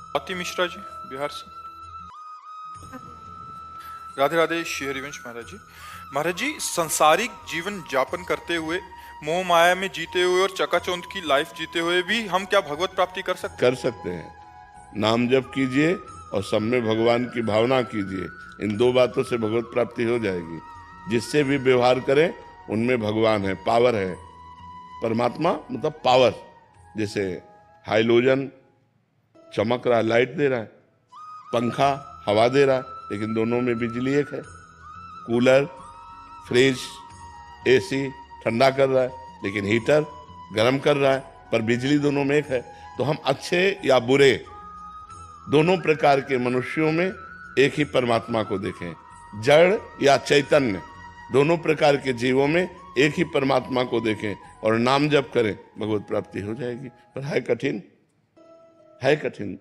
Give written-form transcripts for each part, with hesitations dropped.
स्वाति मिश्रा जी, बिहार से। राधे राधे श्री हरिवंश महाराज जी। महाराज जी, संसारिक जीवन यापन करते हुए, मोह माया में जीते हुए और चकाचौंध की लाइफ जीते हुए भी हम क्या भगवत प्राप्ति कर सकते कर सकते हैं। नाम जप कीजिए और सब में भगवान की भावना कीजिए, इन दो बातों से भगवत प्राप्ति हो जाएगी। जिससे भी व्यवहार करें उनमें भगवान है, पावर है। परमात्मा मतलब पावर। जैसे हाइलोजन चमक रहा है, लाइट दे रहा है, पंखा हवा दे रहा है, लेकिन दोनों में बिजली एक है। कूलर, फ्रिज, एसी ठंडा कर रहा है, लेकिन हीटर गर्म कर रहा है, पर बिजली दोनों में एक है। तो हम अच्छे या बुरे दोनों प्रकार के मनुष्यों में एक ही परमात्मा को देखें। जड़ या चैतन्य दोनों प्रकार के जीवों में एक ही परमात्मा को देखें और नाम जप करें, भगवत प्राप्ति हो जाएगी। पर है कठिन, है कठिन।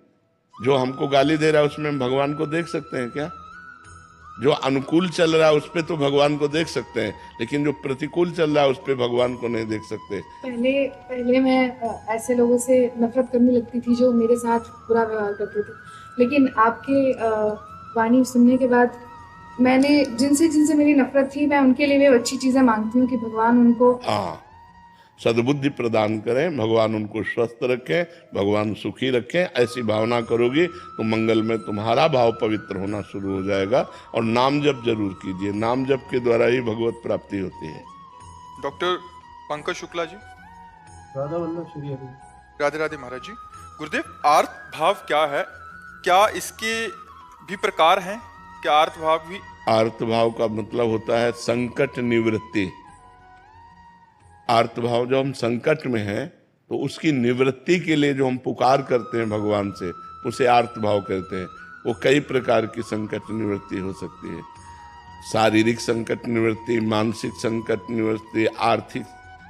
जो हमको गाली दे रहा है उसमें हम भगवान को देख सकते हैं क्या? जो अनुकूल चल रहा है उस पे तो भगवान को देख सकते हैं, लेकिन जो प्रतिकूल चल रहा है उस पे भगवान को नहीं देख सकते। पहले पहले मैं ऐसे लोगों से नफरत करने लगती थी जो मेरे साथ बुरा व्यवहार करते थे, लेकिन आपके वाणी सुनने के बाद मैंने जिनसे जिनसे मेरी नफरत थी, मैं उनके लिए भी अच्छी चीज़ें मांगती हूँ कि भगवान उनको सद्बुद्धि प्रदान करें, भगवान उनको स्वस्थ रखें, भगवान सुखी रखें। ऐसी भावना करोगी तो मंगल में तुम्हारा भाव पवित्र होना शुरू हो जाएगा। और नाम जप जरूर कीजिए, नाम जप के द्वारा ही भगवत प्राप्ति होती है। डॉक्टर पंकज शुक्ला जी। राधा वल्लभ श्री हरि। राधे राधे महाराज जी। गुरुदेव, आर्त भाव क्या है? क्या इसके भी प्रकार हैं? क्या आर्त भाव भी? आर्त भाव का मतलब होता है संकट निवृत्ति। आर्त भाव, जब हम संकट में हैं तो उसकी निवृत्ति के लिए जो हम पुकार करते हैं भगवान से, उसे आर्त भाव कहते हैं। वो कई प्रकार की संकट निवृत्ति हो सकती है। शारीरिक संकट निवृत्ति, मानसिक संकट निवृत्ति, आर्थिक,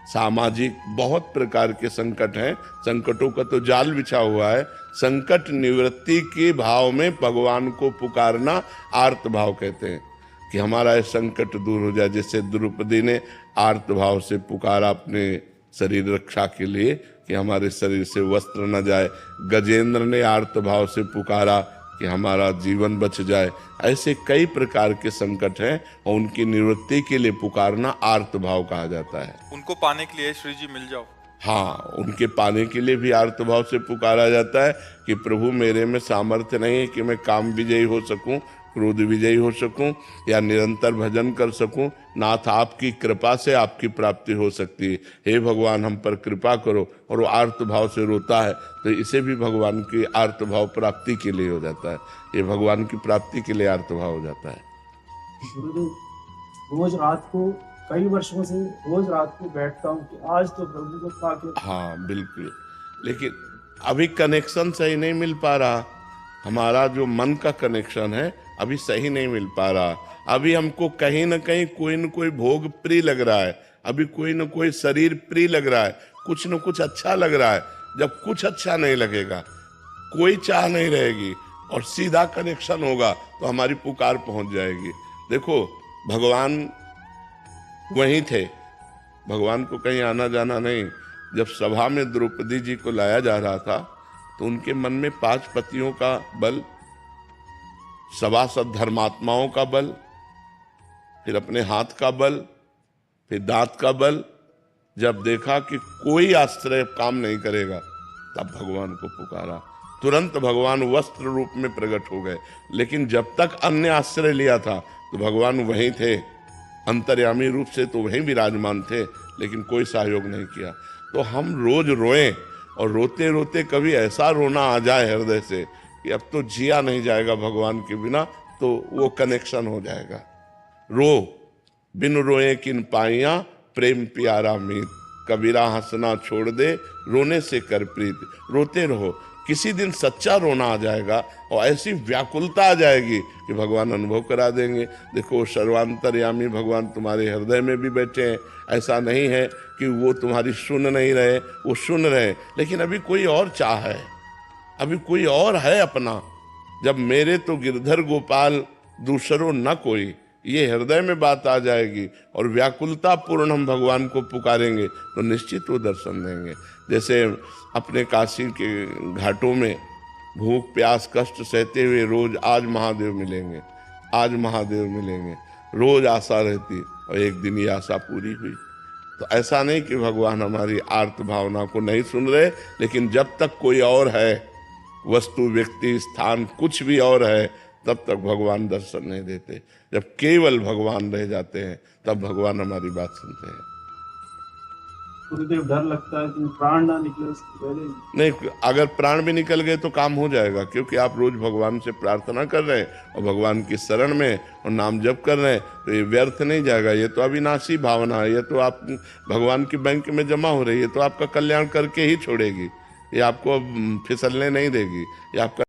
सामाजिक, बहुत प्रकार के संकट हैं। संकटों का तो जाल बिछा हुआ है। संकट निवृत्ति के भाव में भगवान को पुकारना आर्त भाव कहते हैं, कि हमारा ये संकट दूर हो जाए। जैसे द्रौपदी ने आर्त भाव से पुकारा अपने शरीर रक्षा के लिए कि हमारे शरीर से वस्त्र न जाए। गजेंद्र ने आर्त भाव से पुकारा कि हमारा जीवन बच जाए। ऐसे कई प्रकार के संकट हैं और उनकी निवृत्ति के लिए पुकारना आर्त भाव कहा जाता है। उनको पाने के लिए श्री जी मिल जाओ। हाँ, उनके पाने के लिए भी आर्त भाव से पुकारा जाता है कि प्रभु मेरे में सामर्थ्य नहीं है कि मैं काम विजयी हो सकूं, क्रोध विजयी हो सकूं या निरंतर भजन कर सकूं। नाथ, आपकी कृपा से आपकी प्राप्ति हो सकती है। हे भगवान, हम पर कृपा करो। और वो आर्त भाव से रोता है, तो इसे भी भगवान की आर्त भाव प्राप्ति के लिए हो जाता है। ये भगवान की प्राप्ति के लिए आर्त भाव हो जाता है। गुरुदेव, रोज रात को कई वर्षों से रोज रात को बैठता हूँ कि आज तो प्रभु को पाके। हाँ बिल्कुल, लेकिन अभी कनेक्शन सही नहीं मिल पा रहा। हमारा जो मन का कनेक्शन है अभी सही नहीं मिल पा रहा। अभी हमको कहीं ना कहीं कोई न कोई भोग प्रिय लग रहा है, अभी कोई न कोई शरीर प्रिय लग रहा है, कुछ न कुछ अच्छा लग रहा है। जब कुछ अच्छा नहीं लगेगा, कोई चाह नहीं रहेगी और सीधा कनेक्शन होगा तो हमारी पुकार पहुंच जाएगी। देखो, भगवान वहीं थे, भगवान को कहीं आना जाना नहीं। जब सभा में द्रौपदी जी को लाया जा रहा था तो उनके मन में 5 पतियों का बल, सभासद धर्मात्माओं का बल, फिर अपने हाथ का बल, फिर दांत का बल। जब देखा कि कोई आश्रय काम नहीं करेगा, तब भगवान को पुकारा। तुरंत भगवान वस्त्र रूप में प्रकट हो गए। लेकिन जब तक अन्य आश्रय लिया था तो भगवान वहीं थे, अंतर्यामी रूप से तो वहीं विराजमान थे, लेकिन कोई सहयोग नहीं किया। तो हम रोज रोएं और रोते रोते कभी ऐसा रोना आ जाए हृदय से कि अब तो जिया नहीं जाएगा भगवान के बिना, तो वो कनेक्शन हो जाएगा। रो बिन रोए किन पाइया, प्रेम प्यारा मीत। कबीरा हंसना छोड़ दे, रोने से कर प्रीत। रोते रहो, किसी दिन सच्चा रोना आ जाएगा और ऐसी व्याकुलता आ जाएगी कि भगवान अनुभव करा देंगे। देखो, सर्वांतर्यामी भगवान तुम्हारे हृदय में भी बैठे हैं। ऐसा नहीं है कि वो तुम्हारी सुन नहीं रहे, वो सुन रहे, लेकिन अभी कोई और चाह है, अभी कोई और है अपना। जब मेरे तो गिरधर गोपाल दूसरों न कोई, ये हृदय में बात आ जाएगी और व्याकुलता पूर्ण हम भगवान को पुकारेंगे तो निश्चित वो दर्शन देंगे। जैसे अपने काशी के घाटों में भूख प्यास कष्ट सहते हुए रोज आज महादेव मिलेंगे, आज महादेव मिलेंगे, रोज आशा रहती, और एक दिन ये आशा पूरी हुई। तो ऐसा नहीं कि भगवान हमारी आर्त भावना को नहीं सुन रहे, लेकिन जब तक कोई और है, वस्तु व्यक्ति स्थान कुछ भी और है, तब तक भगवान दर्शन नहीं देते। जब केवल भगवान रह जाते हैं तब भगवान हमारी बात सुनते हैं। गुरुदेव डर लगता है कि प्राण ना निकले उसके पहले ही। नहीं, अगर प्राण भी निकल गए तो काम हो जाएगा, क्योंकि आप रोज भगवान से प्रार्थना कर रहे हैं और भगवान की शरण में और नाम जप कर रहे हैं, तो ये व्यर्थ नहीं जाएगा। ये तो अविनाशी भावना है, ये तो आप भगवान की बैंक में जमा हो रही है, तो आपका कल्याण करके ही छोड़ेगी, ये आपको फिसलने नहीं देगी, ये आपका